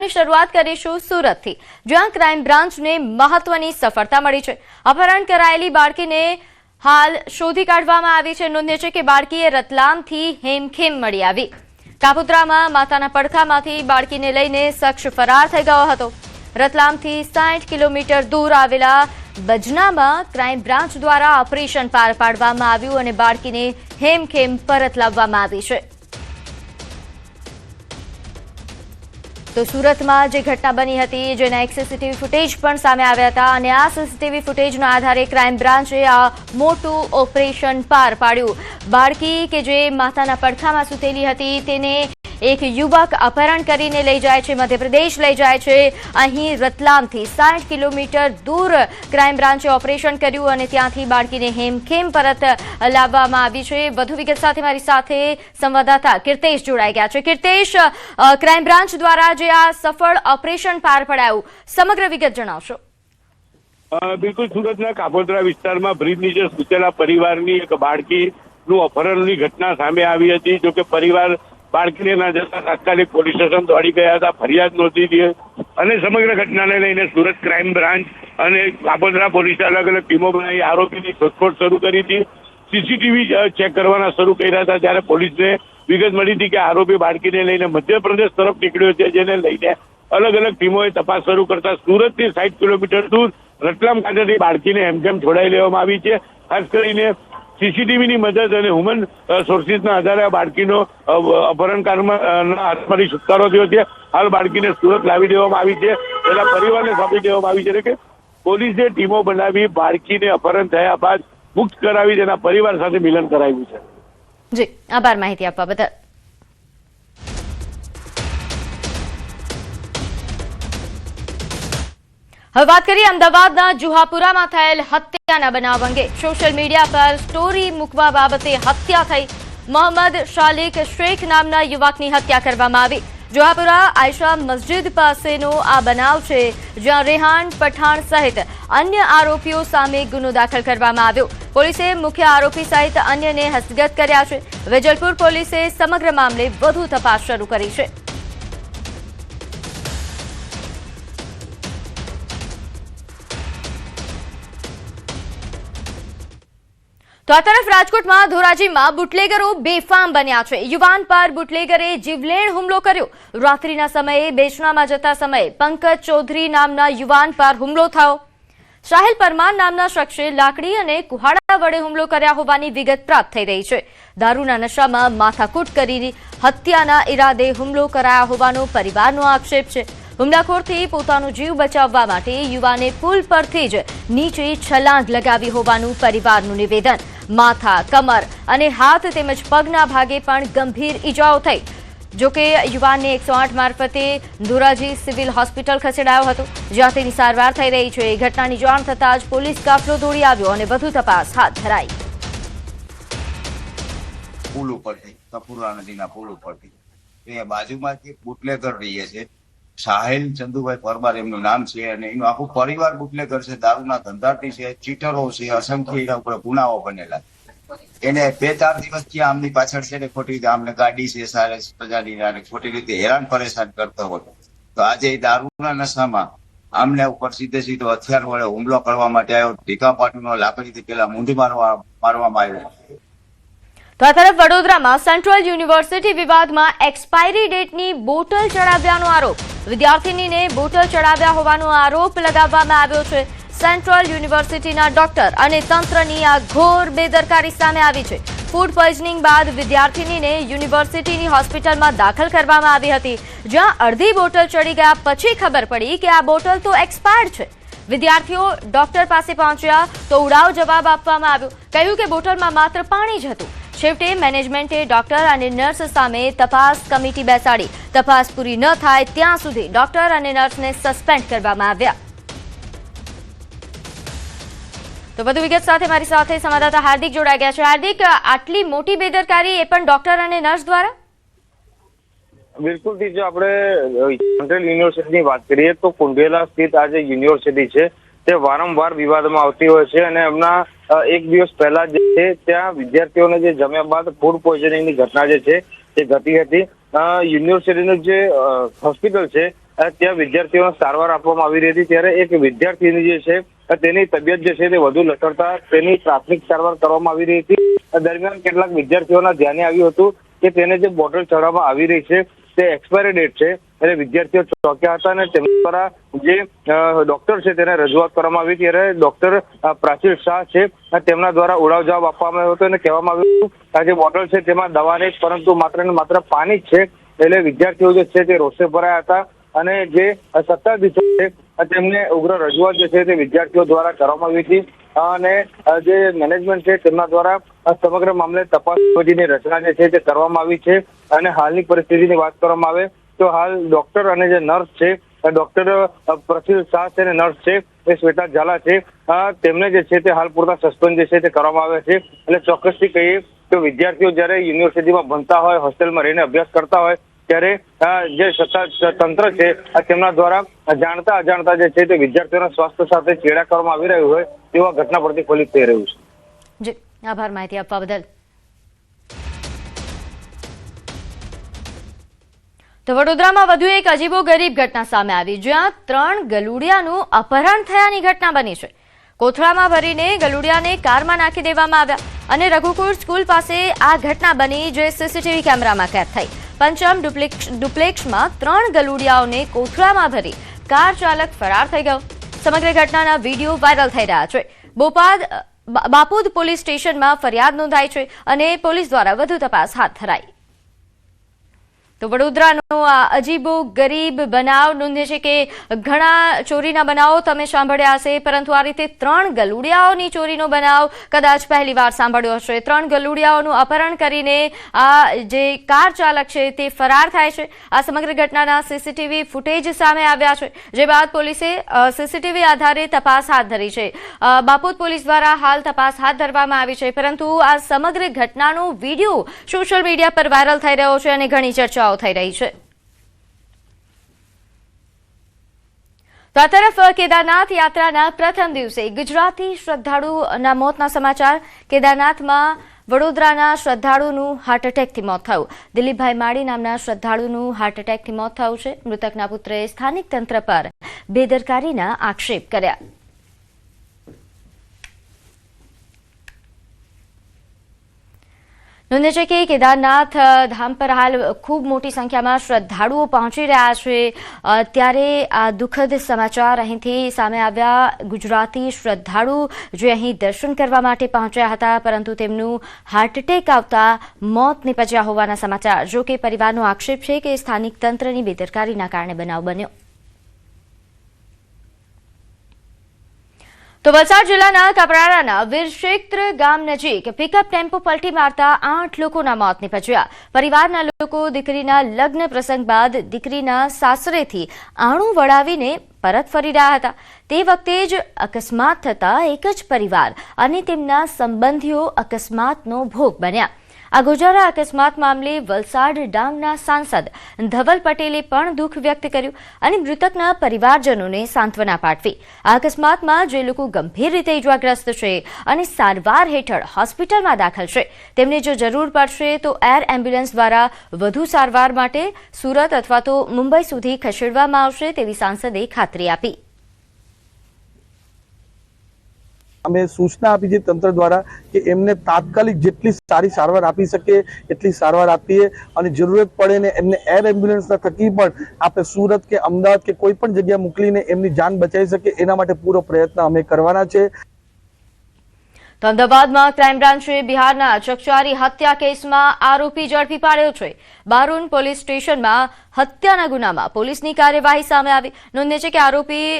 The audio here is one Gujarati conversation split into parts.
શરૂઆત કરીશું સુરતથી, જ્યાં ક્રાઇમ બ્રાન્ચને મહત્વની સફળતા મળી છે। અપહરણ કરાયેલી બાળકીને હાલ શોધી કાઢવામાં આવી છે। નોંધ્ય છે કે બાળકીએ રતલામથી હેમખેમ મળી આવી। કાપોદ્રામાં માતાના પડખામાંથી બાળકીને લઈને શખ્સ ફરાર થઈ ગયો હતો। રતલામથી 60 કિલોમીટર દૂર આવેલા બજનામાં ક્રાઇમ બ્રાન્ચ દ્વારા ઓપરેશન પાર પાડવામાં આવ્યું અને બાળકીને હેમખેમ પરત લાવવામાં આવી છે। તો સુરતમાં જે ઘટના બની હતી, જેના એક સીસીટીવી ફૂટેજ પણ સામે આવ્યા હતા અને આ સીસીટીવી ફૂટેજના આધારે ક્રાઇમ બ્રાન્ચે આ મોટું ઓપરેશન પાર પાડ્યું। બાળકી કે જે માતાના પડખામાં સૂતેલી હતી તેને એક યુવક અપહરણ કરીને લઈ જાય છે, મધ્યપ્રદેશ લઈ જાય છે। અહીં રતલામથી 60 કિલોમીટર દૂર ક્રાઇમ બ્રાન્ચે ઓપરેશન કર્યું અને ત્યાંથી બાળકીને હેમખેમ પરત લાવવામાં આવી છે। વધુ વિગત સાથે મારી સાથે સંવાદદાતા કીર્તેશ જોડાઈ ગયા છે। કીર્તેશ, ક્રાઇમ બ્રાન્ચ દ્વારા જે આ સફળ ઓપરેશન પાર પડાયું, સમગ્ર વિગત જણાવશો। બિલકુલ, સુરતના કાપોદ્રા વિસ્તારમાં બ્રિજ નીચે સૂતેલા પરિવારની એક બાળકીનું અપહરણની ઘટના સામે આવી હતી। જોકે પરિવાર બાળકીને ના જતા તાત્કાલિક પોલીસ સ્ટેશન દોડી ગયા હતા, ફરિયાદ નોંધી હતી અને સમગ્ર ઘટનાને લઈને સુરત ક્રાઇમ બ્રાન્ચ અને કાપોદ્રા પોલીસે અલગ અલગ ટીમો બનાવી આરોપીની શોધખોળ શરૂ કરી હતી। સીસીટીવી ચેક કરવાના શરૂ કર્યા હતા ત્યારે પોલીસને વિગત મળી હતી કે આરોપી બાળકીને લઈને મધ્યપ્રદેશ તરફ નીકળ્યો છે, જેને લઈને અલગ અલગ ટીમોએ તપાસ શરૂ કરતા સુરતથી 60 કિલોમીટર દૂર રતલામ ખાતેથી બાળકીને હેમખેમ છોડાઈ લેવામાં આવી છે। ખાસ કરીને સીસીટીવીની મદદ અને હ્યુમન સોર્સિસના આધારે આ બાળકીનો અપહરણકારોના હાથમાંથી છુટકારો થયો છે। હાલ બાળકીને સુરત લાવી દેવામાં આવી છે, તેના પરિવારને સોંપી દેવામાં આવી છે કે પોલીસે ટીમો બનાવી બાળકીને અપહરણ થયા બાદ મુક્ત કરાવી તેના પરિવાર સાથે મિલન કરાવ્યું છે। જી, આભાર માહિતી આપવા બદલ। હવે વાત કરીએ અમદાવાદના જુહાપુરામાં થયેલ હત્યાના બનાવ અંગે। સોશિયલ મીડિયા પર સ્ટોરી મૂકવા બાબતે હત્યા થઈ। મોહમ્મદ શાલિક શેખ નામના યુવકની હત્યા કરવામાં આવી। જુહાપુરા આયશા મસ્જિદ પાસેનો આ બનાવ છે, જ્યાં રેહાન પઠાણ સહિત અન્ય આરોપીઓ સામે ગુનો દાખલ કરવામાં આવ્યો। પોલીસે મુખ્ય આરોપી સહિત અન્યને હસ્તગત કર્યા છે। વેજલપુર પોલીસે સમગ્ર મામલે વધુ તપાસ શરૂ કરી છે। તો આ તરફ રાજકોટમાં ધોરાજીમાં બુટલેગરો બેફામ બન્યા છે। યુવાન પર બુટલેગરે જીવલેણ હુમલો કર્યો। રાત્રિના સમયે બેચણામાં જતા સમયે પંકજ ચૌધરી નામના યુવાન પર હુમલો થયો। સાહિલ પરમાર નામના શખ્સે લાકડી અને કુહાડા વડે હુમલો કર્યા હોવાની વિગત પ્રાપ્ત થઈ રહી છે। દારૂના નશામાં માથાકૂટ કરી હત્યાના ઈરાદે હુમલો કરાયા હોવાનો પરિવારનો આક્ષેપ છે। હુમલાખોરથી પોતાનો જીવ બચાવવા માટે યુવાને પુલ પરથી જ નીચે છલાંગ લગાવી હોવાનું પરિવારનું નિવેદન। માથા, કમર અને હાથ તેમજ પગના ભાગે પણ ગંભીર ઈજાઓ થઈ। જોકે યુવાનને 108 મારફતે ધોરાજી સિવિલ હોસ્પિટલ ખસેડાયો હતો, જ્યાં તેની સારવાર થઈ રહી છે। ઘટનાની જાણ થતાં જ પોલીસ કાફલો દોડી આવ્યો અને વધુ તપાસ હાથ ધરાઈ। પુલ ઉપરથી, કપૂરા નદીના પુલ ઉપરથી એ બાજુમાંથી બુટલેગર રહીએ છે, સાહિલ ચંદુભાઈ પરમાર એમનું નામ છે અને એનું આખું પરિવાર બુટલેગર છે, દારૂના ધંધાર્થી છે, ચીટરો છે, અસંખ્ય એના ઉપર ગુનાઓ બનેલા। એને 2-4 દિવસથી આમની પાછળ છે ને ખોટી રીતે આમને ગાડી છે સારે પ્રજાની ખોટી રીતે હેરાન પરેશાન કરતો હતો। તો આજે દારૂના નશામાં આમને ઉપર સીધો હથિયાર વડે હુમલો કરવા માટે આવ્યો। ઢીકા પાટુનો લાકડીથી પેલા મૂંઢ મારવામાં આવ્યો। તો આ તરફ વડોદરામાં સેન્ટ્રલ યુનિવર્સિટી વિવાદમાં એક્સપાયરી ડેટની બોટલ ચડાવ્યાનો આરોપ। વિદ્યાર્થીનીને બોટલ ચડાવ્યા હોવાનો આરોપ લગાવવામાં આવ્યો છે। સેન્ટ્રલ યુનિવર્સિટીના ડોક્ટર અને તંત્રની આ ઘોર બેદરકારી સામે આવી છે। ફૂડ પોઈઝનિંગ બાદ વિદ્યાર્થીનીને યુનિવર્સિટીની હોસ્પિટલમાં દાખલ કરવામાં આવી હતી, જ્યાં અડધી બોટલ ચડી ગયા પછી ખબર પડી કે આ બોટલ તો એક્સપાયર્ડ છે। વિદ્યાર્થીઓ ડોક્ટર પાસે પહોંચ્યા તો ઉડાવ જવાબ આપવામાં આવ્યો। કહ્યું કે બોટલમાં માત્ર પાણી જ હતું। છેવટે મેનેજમેન્ટે ડોક્ટર અને નર્સ સામે તપાસ કમિટી બેસાડી। તપાસ પૂરી ન થાય ત્યાં સુધી ડોક્ટર અને નર્સને સસ્પેન્ડ કરવામાં આવ્યા। તો વધુ વિગત સાથે મારી સાથે સંવાદદાતા હાર્દિક જોડાઈ ગયા છે। હાર્દિક, આટલી મોટી બેદરકારી એ પણ ડોક્ટર અને નર્સ દ્વારા? બિલકુલ, જો આપણે સેન્ટ્રલ યુનિવર્સિટીની વાત કરીએ તો કુંઢેલા સ્થિત આ જે યુનિવર્સિટી છે તે વારંવાર વિવાદમાં આવતી હોય છે અને એમના એક દિવસ પહેલા જે છે ત્યાં વિદ્યાર્થીઓને જે જમ્યા બાદ ફૂડ પોઈઝનિંગની ઘટના જે છે તે ઘટી હતી। યુનિવર્સિટીનું જે હોસ્પિટલ છે ત્યાં વિદ્યાર્થીઓને સારવાર આપવામાં આવી રહી હતી, ત્યારે એક વિદ્યાર્થીની જે છે તેની તબિયત જે છે તે વધુ લથડતા તેની પ્રાથમિક સારવાર કરવામાં આવી રહી હતી. દરમિયાન કેટલાક વિદ્યાર્થીઓના ધ્યાને આવ્યું હતું કે તેને જે બોટલ ચડાવવામાં આવી રહી છે તે એક્સપાયરી ડેટ છે, એટલે વિદ્યાર્થીઓ ચોંક્યા હતા અને તેમના દ્વારા જે ડોક્ટર છે તેને રજૂઆત કરવામાં આવી. ત્યારે ડોક્ટર પ્રાચીલ શાહ છે તેમના દ્વારા ઉડાવ જવાબ આપવામાં આવ્યો હતો અને કહેવામાં આવ્યું હતું કે આ જે બોટલ છે તેમાં દવા નહીં પરંતુ માત્ર ને માત્ર પાણી જ છે. એટલે વિદ્યાર્થીઓ જે છે તે રોષે ભરાયા હતા અને જે સત્તાધીશો છે તેમને ઉગ્ર રજૂઆત જે છે તે વિદ્યાર્થીઓ દ્વારા કરવામાં આવી હતી અને જે મેનેજમેન્ટ છે તેમના દ્વારા સમગ્ર મામલે તપાસ સમિતિની રચના જે છે તે કરવામાં આવી છે. અને હાલની પરિસ્થિતિની વાત કરવામાં આવે તો હાલ ડોક્ટર અને જે નર્સ છે, ડોક્ટર પ્રસિદ્ધ શાહ છે અને નર્સ છે એ શ્વેતા ઝાલા છે, તેમને જે છે તે હાલ પૂરતા સસ્પેન્ડ જે છે તે કરવામાં આવે છે. એટલે ચોક્કસથી કહીએ તો વિદ્યાર્થીઓ જ્યારે યુનિવર્સિટીમાં ભણતા હોય, હોસ્ટેલમાં રહીને અભ્યાસ કરતા હોય ત્યારે જે સત્તા તંત્ર છે તેમના દ્વારા જાણતા અજાણતા જે છે તે વિદ્યાર્થીઓના સ્વાસ્થ્ય સાથે ચેડા કરવામાં આવી રહ્યું હોય તેવા ઘટના પ્રતિફલિત થઈ રહ્યું છે. જી, આભાર માહિતી આપવા બદલ. તો વડોદરામાં વધુ એક અજીબો ગરીબ ઘટના સામે આવી, જ્યાં 3 ગલુડિયાનું અપહરણ થયાની ઘટના બની છે. કોથળામાં ભરીને ગલુડિયાને કારમાં નાખી દેવામાં આવ્યા અને રઘુકુળ સ્કૂલ પાસે આ ઘટના બની, જે સીસીટીવી કેમેરામાં કેદ થઈ. પંચમ ડુપ્લેક્સમાં 3 ગલુડિયાઓને કોથળામાં ભરી કાર ચાલક ફરાર થઈ ગયો. સમગ્ર ઘટનાના વિડીયો વાયરલ થઈ રહ્યા છે. બાપુદ પોલીસ સ્ટેશનમાં ફરિયાદ નોંધાઈ છે અને પોલીસ દ્વારા વધુ તપાસ હાથ ધરાઈ. તો વડોદરાનો આ અજીબો ગરીબ બનાવ નોંધે છે કે ઘણા ચોરીના બનાવો તમે સાંભળ્યા હશે, પરંતુ આ રીતે 3 ગલુડિયાઓની ચોરીનો બનાવ કદાચ પહેલી વાર સાંભળ્યો હશે. 3 ગલુડિયાઓનું અપહરણ કરીને આ જે કાર ચાલક છે તે ફરાર થાય છે. આ સમગ્ર ઘટનાના સીસીટીવી ફૂટેજ સામે આવ્યા છે, જે બાદ પોલીસે સીસીટીવી આધારે તપાસ હાથ ધરી છે. બાપુદ પોલીસ દ્વારા હાલ તપાસ હાથ ધરવામાં આવી છે, પરંતુ આ સમગ્ર ઘટનાનો વિડીયો સોશિયલ મીડિયા પર વાયરલ થઈ રહ્યો છે અને ઘણી ચર્ચાઓ થઈ રહી છે. તો આ તરફ કેદારનાથ યાત્રાના પ્રથમ દિવસે ગુજરાતી શ્રદ્ધાળુના મોતના સમાચાર. કેદારનાથમાં વડોદરાના શ્રદ્ધાળુનું હાર્ટ એટેકથી મોત થયું. દિલીપભાઈ માળી નામના શ્રદ્ધાળુનું હાર્ટ એટેકથી મોત થયું છે. મૃતકના પુત્રએ સ્થાનિક તંત્ર પર બેદરકારીના આક્ષેપ કર્યા. નોંધે છે કે કેદારનાથ ધામ પર હાલ ખૂબ મોટી સંખ્યામાં શ્રદ્ધાળુઓ પહોંચી રહ્યા છે. ત્યારે આ દુઃખદ સમાચાર અહીંથી સામે આવ્યા. ગુજરાતી શ્રદ્ધાળુ જે અહીં દર્શન કરવા માટે પહોંચ્યા હતા, પરંતુ તેમનું હાર્ટ એટેક આવતા મોત નીપજ્યા હોવાના સમાચાર. જો કે પરિવારનો આક્ષેપ છે કે સ્થાનિક તંત્રની બેદરકારીના કારણે બનાવ બન્યો. તો વલસાડ જિલ્લાના કપરાડાના વીરક્ષેત્ર ગામ નજીક પિકઅપ ટેમ્પો પલટી મારતા 8 લોકોના મોત નીપજ્યા. પરિવારના લોકો દીકરીના લગ્ન પ્રસંગ બાદ દીકરીના સાસરેથી આણું વળાવીને પરત ફરી રહ્યા હતા. તે વખતે જ અકસ્માત થતા એક જ પરિવાર અને તેમના સંબંધીઓ અકસ્માતનો ભોગ બન્યા. આ ગોજારા અકસ્માત મામલે વલસાડ ડાંગના સાંસદ ધવલ પટેલે પણ દુઃખ વ્યક્ત કર્યું અને મૃતકના પરિવારજનોને સાંત્વના પાઠવી. આ અકસ્માતમાં જે લોકો ગંભીર રીતે ઇજાગ્રસ્ત છે અને સારવાર હેઠળ હોસ્પિટલમાં દાખલ છે, તેમને જો જરૂર પડશે તો એર એમ્બ્યુલન્સ દ્વારા વધુ સારવાર માટે સુરત અથવા તો મુંબઈ સુધી ખસેડવામાં આવશે તેવી સાંસદે ખાતરી આપી. અમે સૂચના આપી છે તંત્ર દ્વારા કે એમને તાત્કાલિક જેટલી સારી સારવાર આપી શકે એટલી સારવાર આપીએ અને જરૂરત પડે ને એમને એર એમ્બ્યુલન્સના થકી પણ આપણે સુરત કે અમદાવાદ કે કોઈ પણ જગ્યા મોકલીને એમની જાન બચાવી શકે એના માટે પૂરો પ્રયત્ન અમે કરવાના છે. તો અમદાવાદમાં ક્રાઇમ બ્રાન્ચે બિહારના ચકચારી હત્યા કેસમાં આરોપી ઝડપી પાડ્યો છે. બારૂન પોલીસ સ્ટેશનમાં હત્યાના ગુનામાં પોલીસની કાર્યવાહી સામે આવી. નોંધે છે કે આરોપી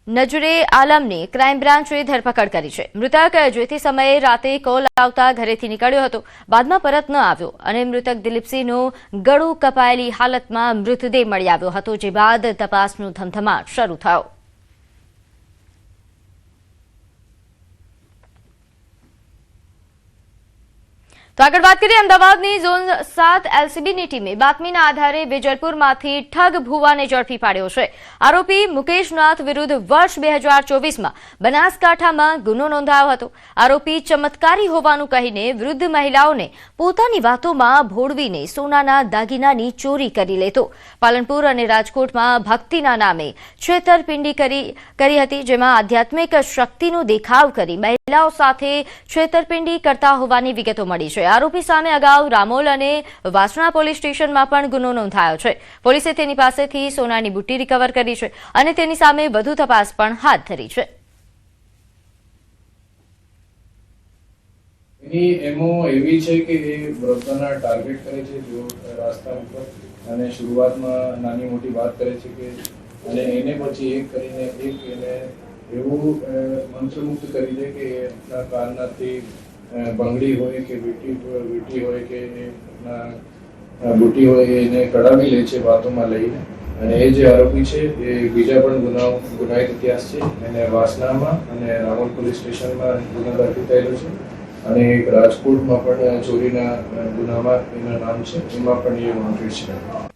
નજરે આલમની ક્રાઇમ બ્રાન્ચે ધરપકડ કરી છે. મૃતક જે તે સમયે રાતે કોલ આવતા ઘરેથી નીકળ્યો હતો, બાદમાં પરત ન આવ્યો અને મૃતક દિલીપસિંહનો ગળું કપાયેલી હાલતમાં મૃતદેહ મળી આવ્યો હતો, જે બાદ તપાસનો ધમધમાટ શરૂ થયો. તો આગળ વાત કરીએ અમદાવાદની ઝોન 7 એલસીબીની ટીમે બાતમીના આધારે વેજલપુરમાંથી ઠગ ભુવાને ઝડપી પાડ્યો છે. આરોપી મુકેશ નાથ વિરુદ્ધ વર્ષ 2024માં બનાસકાંઠામાં ગુનો નોંધાયો હતો. આરોપી ચમત્કારી હોવાનું કહીને વૃદ્ધ મહિલાઓને પોતાની વાતોમાં ભોળવીને સોનાના દાગીનાની ચોરી કરી લેતો. પાલનપુર અને રાજકોટમાં ભક્તિના નામે છેતરપિંડી કરી હતી, જેમાં આધ્યાત્મિક શક્તિનો દેખાવ કરી મહિલાઓ સાથે છેતરપિંડી કરતા હોવાની વિગતો મળી છે. આરોપી સામે અગાઉ રામોલ અને વાસણા પોલીસ સ્ટેશનમાં પણ ગુનો નોંધાયો છે. પોલીસે તેની પાસેથી સોનાની બુટ્ટી રિકવર કરી છે અને તેની સામે વધુ તપાસ પણ હાથ ધરી છે. એની એમો એવી છે કે એ વૃદ્ધોના ટાર્ગેટ કરે છે જો રસ્તા ઉપર, અને શરૂઆતમાં નાની મોટી વાત કરે છે કે અને એને પછી એક કરીને એક એને એવું મંત્રમુગ્ધ કરી દે કે એના કાનનાથી બંગડી હોય કે વીંટી હોય કે બુટી હોય એને કઢાવી લે છે વાતોમાં લઈને. અને એ જે આરોપી છે એ બીજા પણ ગુનાહિત ઇતિહાસ છે. એને વાસણામાં અને રામોલ પોલીસ સ્ટેશનમાં ગુનો દાખલ થયેલો છે અને એક રાજકોટમાં પણ ચોરીના ગુનામાં એના નામ છે, એમાં પણ એ વોન્ટેડ છે.